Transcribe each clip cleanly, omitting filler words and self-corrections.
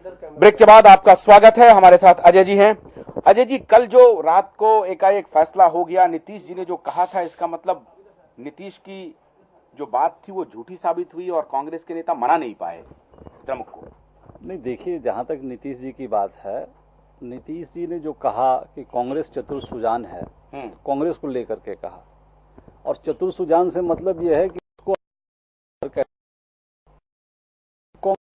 Break के बाद आपका स्वागत है। हमारे साथ अजय जी हैं। अजय जी, कल जो रात को एकाएक फैसला हो गया, नीतीश जी ने जो कहा था, इसका मतलब नीतीश की जो बात थी वो झूठी साबित हुई और कांग्रेस के नेता मना नहीं पाए प्रमुख को। नहीं, देखिए, जहां तक नीतीश जी की बात है, नीतीश जी ने जो कहा कि कांग्रेस चतुर सुजान है, तो कांग्रेस को लेकर के कहा। और चतुर सुजान से मतलब यह है कि उसको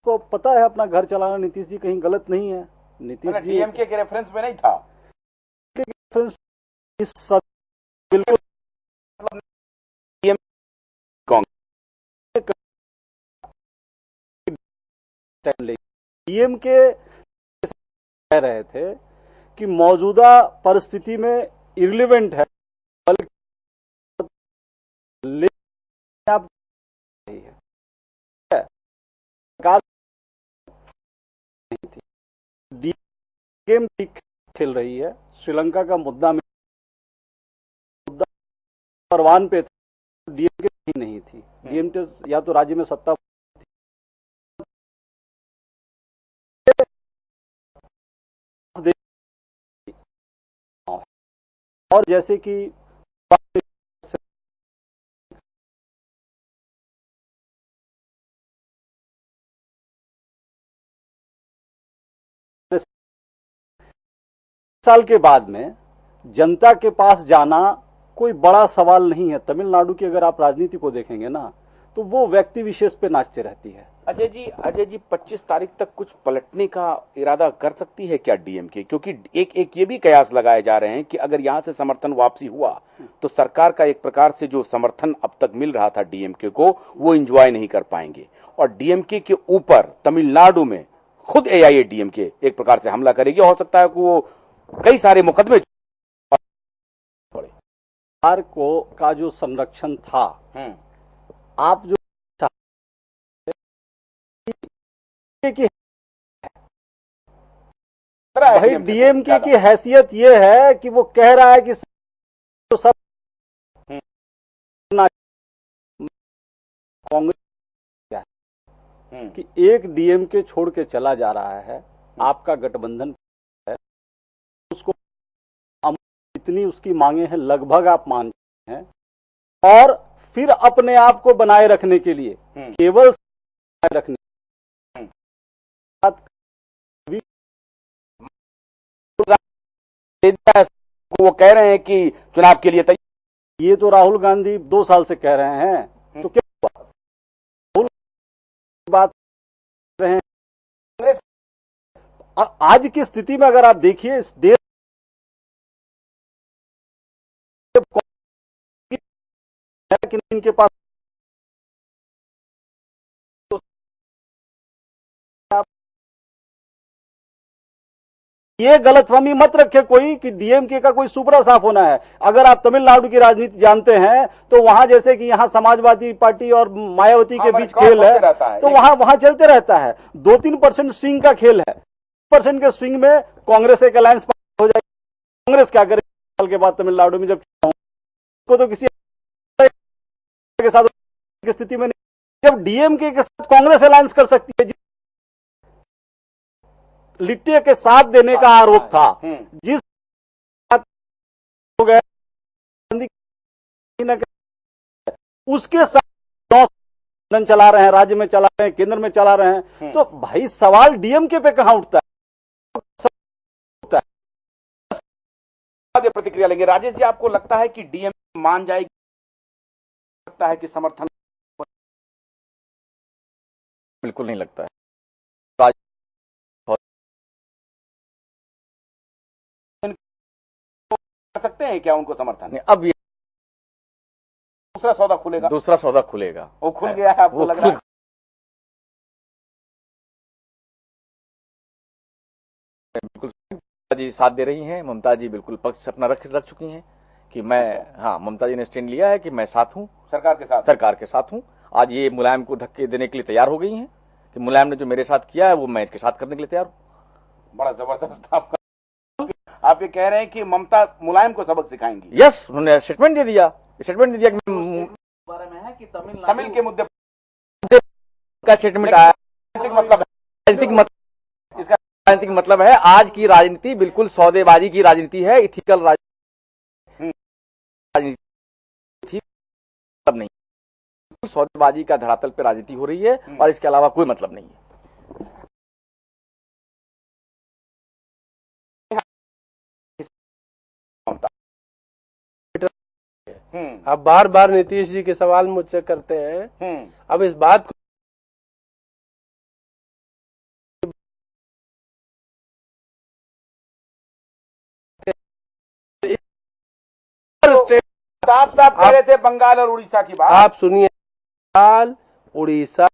को पता है अपना घर चलाना। नीतीश जी कहीं गलत नहीं है। नीतीश जी डीएमके के रेफरेंस में नहीं था, बिल्कुल डीएमके कह रहे थे कि मौजूदा परिस्थिति में इररिलेवेंट है, बल्कि आप गेम ठीक खेल रही है। श्रीलंका का मुद्दा परवान पे था, डीएमके ही नहीं थी। डीएमके या तो राज्य में सत्ता और जैसे कि साल के बाद में जनता के पास जाना कोई बड़ा सवाल नहीं है। तमिलनाडु की अगर आप राजनीति को देखेंगे ना, तो वो व्यक्ति विशेष पे नाचते रहती है। अजय जी 25 तारीख तक कुछ पलटने का इरादा कर सकती है क्या डीएमके? क्योंकि एक ये भी कयास लगाए जा रहे हैं कि अगर यहां से समर्थन वापसी हुआ तो सरकार का एक प्रकार से जो समर्थन अब तक मिल रहा था डीएमके को, वो एंजॉय नहीं कर पाएंगे और डीएमके के ऊपर तमिलनाडु में खुद एआईएडीएमके एक प्रकार से हमला करेगी। हो सकता है कि वो कई सारे मुकदमे सरकार को का जो संरक्षण था, आप जो भाई डीएमके की हैसियत ये है कि वो कह रहा है कि तो सब कांग्रेस कि एक डीएमके छोड़ के चला जा रहा है, आपका गठबंधन है, उसको इतनी उसकी मांगे हैं, लगभग आप मानते हैं, और फिर अपने आप को बनाए रखने के लिए केवल बनाए रखने वो कह रहे हैं कि चुनाव के लिए तैयार। ये तो राहुल गांधी 2 साल से कह रहे हैं, तो क्या हुआ? राहुल बात कर रहे हैं। आज की स्थिति में अगर आप देखिए, इस देश कि इनके पास ये गलतफहमी मत रखे कोई कि डीएमके का कोई सुपरा साफ होना है। अगर आप तमिलनाडु की राजनीति जानते हैं तो वहां जैसे कि यहां समाजवादी पार्टी और मायावती के बीच खेल है, तो वहां चलते रहता है। 2-3% स्विंग का खेल है। 1% के स्विंग में कांग्रेस एक अलायंस हो जाएगी। कांग्रेस क्या करेगी साल के बाद तमिलनाडु में? जब को तो किसी के साथ की स्थिति में नहीं। जब डीएमके के साथ कांग्रेस अलायंस कर सकती है, लिट्टे के साथ देने का आरोप था, जिस हो गया उसके साथ चला रहे हैं, राज्य में चला रहे हैं, केंद्र में चला रहे हैं, तो भाई सवाल डीएमके पे कहां उठता है? प्रतिक्रिया लेंगे। राजेश जी, आपको लगता है कि डीएमके मान जाएगी? लगता है कि समर्थन? बिल्कुल नहीं लगता है। कर सकते हैं क्या उनको समर्थन? अब ये दूसरा सौदा खुलेगा। वो खुल गया है, आपको लग रहा है? बिल्कुल ममता जी साथ दे रही हैं। ममता जी बिल्कुल पक्ष अपना रख चुकी हैं कि मैं, हाँ, ममता जी ने स्टैंड लिया है कि मैं साथ हूं, सरकार के साथ हूं। आज ये मुलायम को धक्के देने के लिए तैयार हो गई हैं कि मुलायम ने जो मेरे साथ किया है वो मैं इसके साथ करने के लिए तैयार हूं। बड़ा जबरदस्त आप ये कह रहे हैं कि ममता मुलायम को सबक सिखाएंगी? यस, उन्होंने स्टेटमेंट दे दिया कि बारे में है कि तमिल के मुद्दे का स्टेटमेंट आया। मतलब राजनीतिक राजनीति का मतलब है आज की राजनीति बिल्कुल सौदेबाजी की राजनीति है, इथिकल राजनीति मतलब नहीं, सौदेबाजी का धरातल पे राजनीति हो रही है और इसके अलावा कोई मतलब नहीं है। अब बार बार नीतीश जी के सवाल मुझसे करते हैं। अब इस बात को साफ साफ कह रहे थे बंगाल और उड़ीसा की बात। आप सुनिए, बंगाल उड़ीसा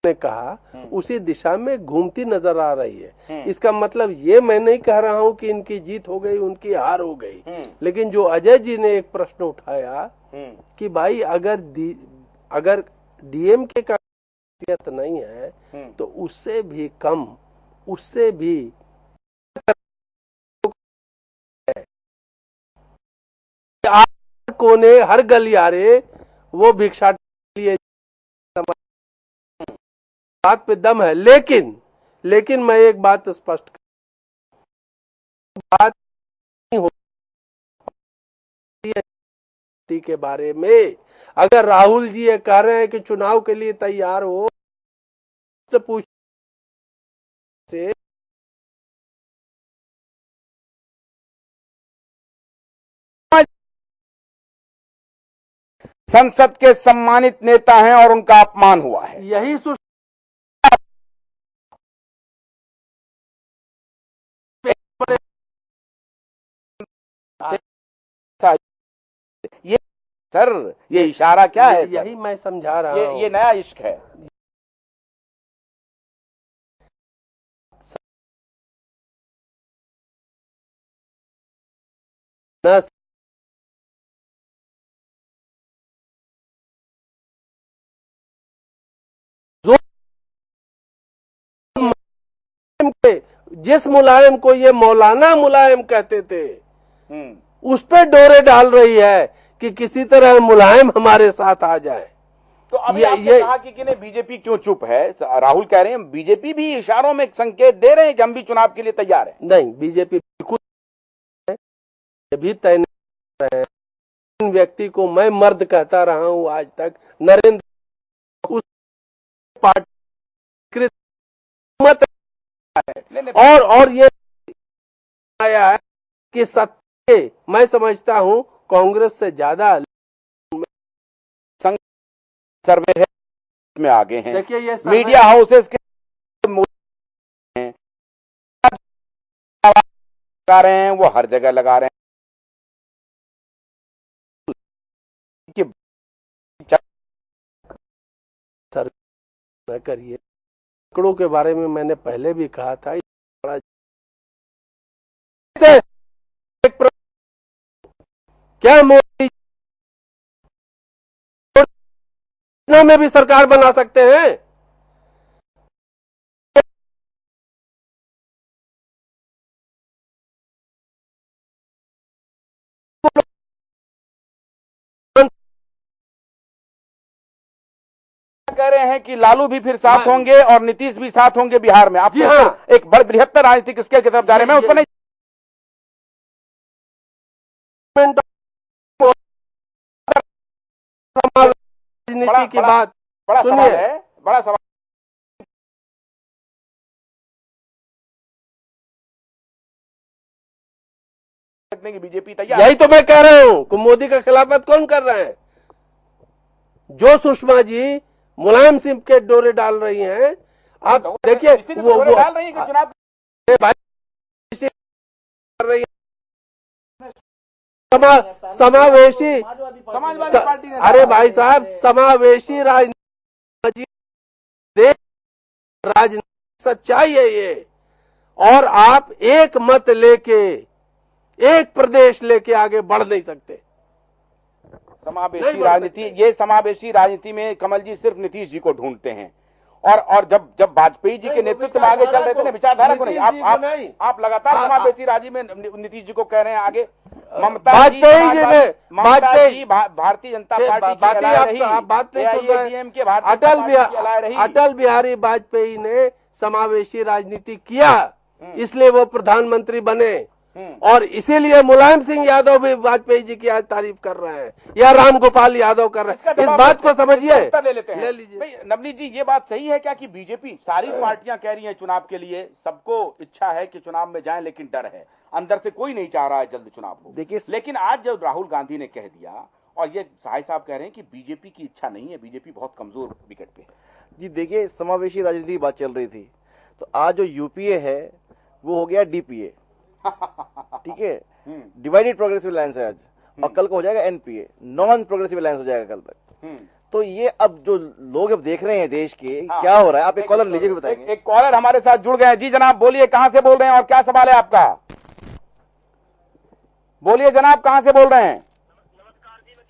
ने कहा उसी दिशा में घूमती नजर आ रही है। इसका मतलब ये मैं नहीं कह रहा हूं कि इनकी जीत हो गई, उनकी हार हो गई, लेकिन जो अजय जी ने एक प्रश्न उठाया कि भाई अगर डीएमके का नहीं है तो उससे भी कम, उससे भी हर कोने हर गलियारे वो भिक्षा लिए बात पे दम है। लेकिन मैं एक बात स्पष्ट बात नहीं होती के बारे में। अगर राहुल जी ये कह रहे हैं कि चुनाव के लिए तैयार हो तो पूछ से संसद के सम्मानित नेता हैं और उनका अपमान हुआ है। यही ये सर, ये इशारा क्या है? यही मैं समझा रहा हूं। ये नया इश्क है। जिस मुलायम को ये मौलाना मुलायम कहते थे उस पे डोरे डाल रही है कि किसी तरह मुलायम हमारे साथ आ जाए। तो अभी आपने कहा कि बीजेपी क्यों चुप है? राहुल कह रहे हैं बीजेपी भी इशारों में संकेत दे रहे हैं कि हम भी चुनाव के लिए तैयार हैं। नहीं, बीजेपी बिल्कुल भी तय नहीं है। इन व्यक्ति को मैं मर्द कहता रहा हूं आज तक। नरेंद्र उस पार्टी मत है और ये आया है कि सत्य मैं समझता हूं कांग्रेस से ज्यादा सर्वे में आगे हैं। देखिए ये मीडिया हाउसेस के लगा रहे हैं, वो हर जगह लगा रहे हैं। न करिए। आंकड़ों के बारे में मैंने पहले भी कहा था। क्या मोदी में भी सरकार बना सकते हैं? कह रहे हैं कि लालू भी फिर साथ होंगे और नीतीश भी साथ होंगे बिहार में। आप एक बड़े बृहत्तर राजनीतिक स्केल की तरफ जा रहे हैं। मैं उसको नहीं राजनीति की बात बड़ा सवाल है, बड़ा सवाल। की बीजेपी तैयार। यही तो मैं कह रहा हूं कि मोदी का खिलाफत कौन कर रहे हैं? जो सुषमा जी मुलायम सिंह के डोरे डाल रही हैं। आप देखिए वो डाल रही है कि चुनाव कर रही है समावेशी समाजवादी पार्टी ने। अरे भाई साहब, समावेशी राजनीति सच्चाई है ये। और आप एक मत लेके, एक प्रदेश लेके आगे बढ़ नहीं सकते। समावेशी राजनीति, ये समावेशी राजनीति में कमल जी सिर्फ नीतीश जी को ढूंढते हैं और जब वाजपेयी जी के नेतृत्व में आगे चल रहे थे ना, विचारधारा को नहीं, आप लगातार समावेशी राजी में नीतीश जी को कह रहे हैं आगे। ममता जी भारतीय जनता पार्टी अटल बिहारी वाजपेयी ने समावेशी राजनीति किया, इसलिए वो प्रधानमंत्री बने, और इसीलिए मुलायम सिंह यादव भी वाजपेयी जी की आज तारीफ कर रहे हैं, या राम गोपाल यादव कर रहे हैं। इस बात को समझिए। ले लेते हैं, ले लीजिए। नवनीत जी, ये बात सही है क्या कि बीजेपी सारी पार्टियां कह रही हैं चुनाव के लिए, सबको इच्छा है कि चुनाव में जाएं, लेकिन डर है, अंदर से कोई नहीं चाह रहा है जल्द चुनाव हो। देखिए, लेकिन आज जब राहुल गांधी ने कह दिया, और ये सहाय साहब कह रहे हैं कि बीजेपी की इच्छा नहीं है, बीजेपी बहुत कमजोर विकेट पे है। जी देखिए, समावेशी राजनीति की बात चल रही थी, तो आज जो यूपीए है वो हो गया डीपीए, ठीक है, डिवाइडेड प्रोग्रेसिव अलायंस है आज, और कल को हो जाएगा एनपीए, नॉन प्रोग्रेसिव अलायंस हो जाएगा कल तक। तो ये अब जो लोग अब देख रहे हैं देश के क्या हो रहा है, आप एक कॉलर लीजिए, बताएंगे। एक कॉलर हमारे साथ जुड़ गए हैं। जी जनाब, बोलिए, कहां से बोल रहे हैं और क्या सवाल है आपका? बोलिए जनाब, कहां से बोल रहे हैं?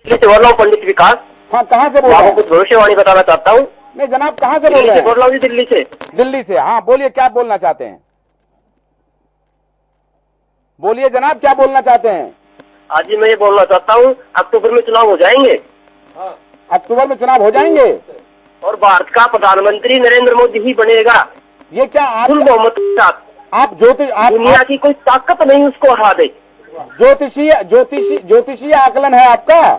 दिल्ली से बोल रहा हूँ, पंडित विकास। हाँ, कहां से बोल रहे हैं? आपको कुछ भविष्यवाणी बताना चाहता हूँ। नहीं जनाब, कहां से बोल रहे हैं? बोल रहा हूँ जी, दिल्ली से। दिल्ली से, हाँ बोलिए, क्या बोलना चाहते हैं? बोलिए जनाब, क्या बोलना चाहते हैं? आज जी मैं ये बोलना चाहता हूँ, अक्टूबर में चुनाव हो जाएंगे। अक्टूबर में चुनाव हो जाएंगे और भारत का प्रधानमंत्री नरेंद्र मोदी ही बनेगा। ये क्या फुल बहुमत के साथ। आप दुनिया की कोई ताकत नहीं उसको हरा दे। ज्योतिषीय आकलन है आपका?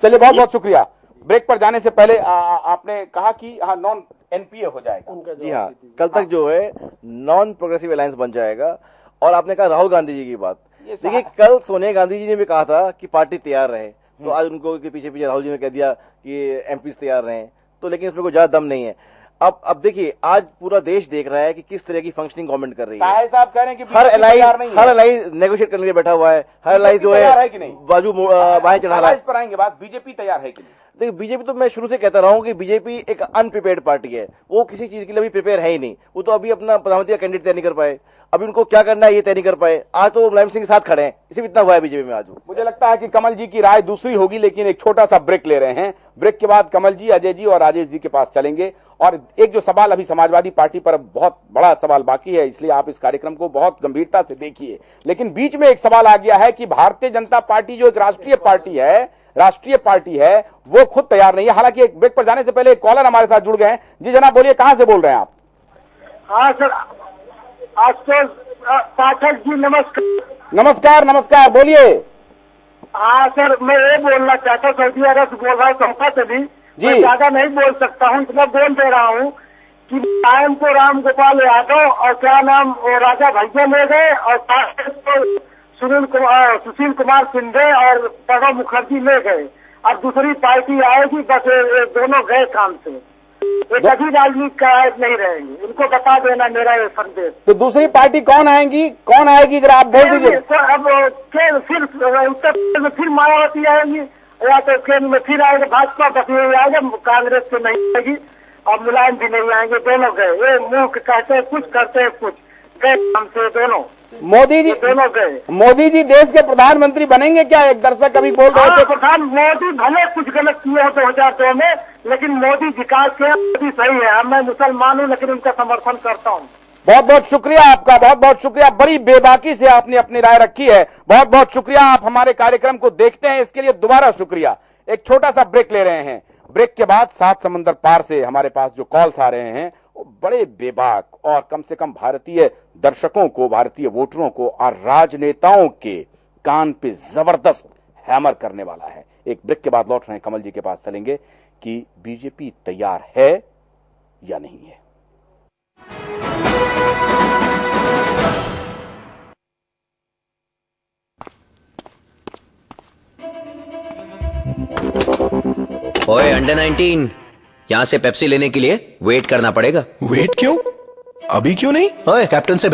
चलिए, बहुत बहुत शुक्रिया। ब्रेक पर जाने से पहले आपने कहा कि हाँ, नॉन एनपीए हो जाएगा। जी हाँ, कल तक जो है नॉन प्रोग्रेसिव अलायंस बन जाएगा। और आपने कहा राहुल गांधी जी की बात, देखिए कल सोनिया गांधी जी ने भी कहा था कि पार्टी तैयार रहे, तो आज उनको के पीछे राहुल जी ने कह दिया कि एमपी तैयार रहे, तो लेकिन इसमें कोई ज्यादा दम नहीं है। अब देखिए, आज पूरा देश देख रहा है कि किस तरह की फंक्शनिंग गवर्नमेंट कर रही है। साहब कह रहे हैं कि हर अलाइज नेगोशिएट करने के लिए बैठा हुआ है, हर अलाइज जो है बाजू बाएं चढ़ा रहा है। इस पर आएंगे बात, बीजेपी तैयार है कि नहीं? देखिए, बीजेपी तो मैं शुरू से कहता रहा हूं कि बीजेपी एक अनप्रिपेयर्ड पार्टी है, वो किसी चीज के लिए भी प्रिपेयर है ही नहीं। वो तो अभी अपना प्रधानमंत्री का कैंडिडेट तय नहीं कर पाए, अभी उनको क्या करना है ये तय नहीं कर पाए। आज तो मुलायम सिंह के साथ खड़े हैं, इसी इतना हुआ है बीजेपी में आज। मुझे लगता है कि कमल जी की राय दूसरी होगी, लेकिन एक छोटा सा ब्रेक ले रहे हैं। ब्रेक के बाद कमल जी, अजय जी और राजेश जी के पास चलेंगे, और एक जो सवाल अभी समाजवादी पार्टी पर बहुत बड़ा सवाल बाकी है, इसलिए आप इस कार्यक्रम को बहुत गंभीरता से देखिए। लेकिन बीच में एक सवाल आ गया है कि भारतीय जनता पार्टी जो एक राष्ट्रीय पार्टी है, वो खुद तैयार नहीं है। हालांकि एक ब्रेक पर जाने से पहले एक कॉलर हमारे साथ जुड़ गए हैं। जी जनाब, बोलिए, कहां से बोल रहे हैं आप? हाँ सर, पाठक जी नमस्कार। नमस्कार, बोलिए। हाँ सर, मैं ये बोलना चाहता हूँ, सऊदी अरब से बोल रहा हूँ, चंपा चली जी। ज्यादा नहीं बोल सकता हूँ, इतना बोल दे रहा हूँ कि टाइम को राम गोपाल यादव और क्या नाम राजा भैया ले गए, और सुशील कुमार शिंदे और प्रणब मुखर्जी ले गए। अब दूसरी पार्टी आएगी, बस दोनों गए काम से, ये कभी राजनीति का नहीं रहेंगे, इनको बता देना मेरा ये संदेश। तो दूसरी पार्टी कौन आएगी जरा आप बोल दीजिए। अब फिर उत्तर प्रदेश में फिर मायावती आएगी, या तो केंद्र में फिर आएगा भाजपा, बस ये आएगा, कांग्रेस तो नहीं आएगी और मुलायम भी नहीं आएंगे, दोनों गए। ये मुंह कहते हैं कुछ, करते हैं कुछ, गए काम से दोनों। मोदी जी दोनों गए। मोदी जी देश के प्रधानमंत्री बनेंगे क्या? एक दर्शक अभी बोल रहे थे। प्रधान मोदी भले कुछ गलत किए हो 2002 में, लेकिन मोदी विकास के मोदी सही है। मैं मुसलमान हूँ, लेकिन उनका समर्थन करता हूँ। बहुत बहुत शुक्रिया आपका, बहुत बहुत शुक्रिया। बड़ी बेबाकी से आपने अपनी राय रखी है, बहुत बहुत शुक्रिया। आप हमारे कार्यक्रम को देखते हैं, इसके लिए दोबारा शुक्रिया। एक छोटा सा ब्रेक ले रहे हैं। ब्रेक के बाद 7 समंदर पार से हमारे पास जो कॉल्स आ रहे हैं, वो बड़े बेबाक और कम से कम भारतीय दर्शकों को, भारतीय वोटरों को और राजनेताओं के कान पे जबरदस्त हैमर करने वाला है। एक ब्रेक के बाद लौट रहे हैं, कमल जी के पास चलेंगे कि बीजेपी तैयार है या नहीं है। ओए अंडर 19, यहाँ से पेप्सी लेने के लिए वेट करना पड़ेगा। वेट क्यों? अभी क्यों नहीं? ओए कैप्टन से